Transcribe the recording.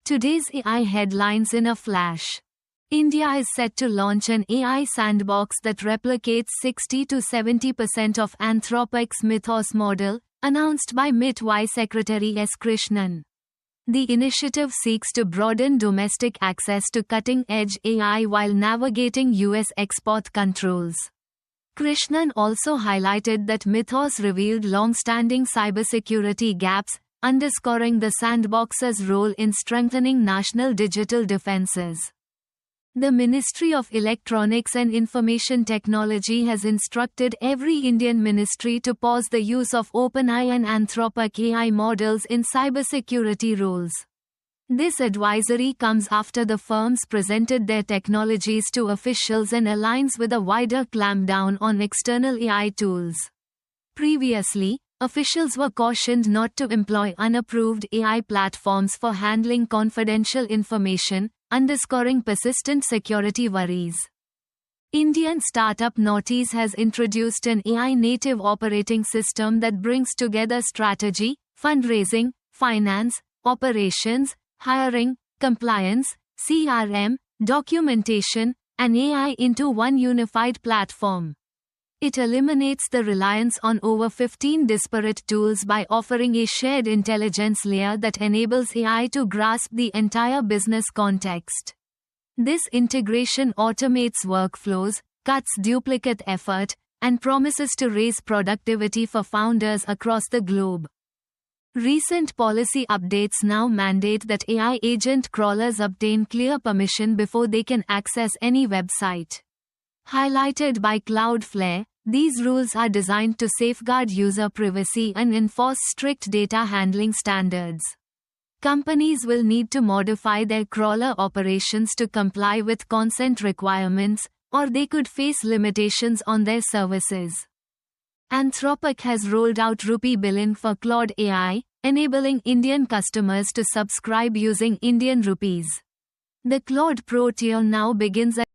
Today's AI headlines in a flash. India is set to launch an AI sandbox that replicates 60 to 70% of Anthropic's Mythos model, announced by MIT Y Secretary S. Krishnan. The initiative seeks to broaden domestic access to cutting-edge AI while navigating US export controls. Krishnan also highlighted that Mythos revealed long-standing cybersecurity gaps, underscoring the sandbox's role in strengthening national digital defenses. The Ministry of Electronics and Information Technology has instructed every Indian ministry to pause the use of OpenAI and Anthropic AI models in cybersecurity roles. This advisory comes after the firms presented their technologies to officials and aligns with a wider clampdown on external AI tools. Previously, officials were cautioned not to employ unapproved AI platforms for handling confidential information, underscoring persistent security worries. Indian startup Naughties has introduced an AI-native operating system that brings together strategy, fundraising, finance, operations, hiring, compliance, CRM, documentation, and AI into one unified platform. It eliminates the reliance on over 15 disparate tools by offering a shared intelligence layer that enables AI to grasp the entire business context. This integration automates workflows, cuts duplicate effort, and promises to raise productivity for founders across the globe. Recent policy updates now mandate that AI agent crawlers obtain clear permission before they can access any website. Highlighted by Cloudflare, these rules are designed to safeguard user privacy and enforce strict data handling standards. Companies will need to modify their crawler operations to comply with consent requirements, or they could face limitations on their services. Anthropic has rolled out rupee billing for Claude AI, enabling Indian customers to subscribe using Indian rupees. The Claude Pro tier now begins at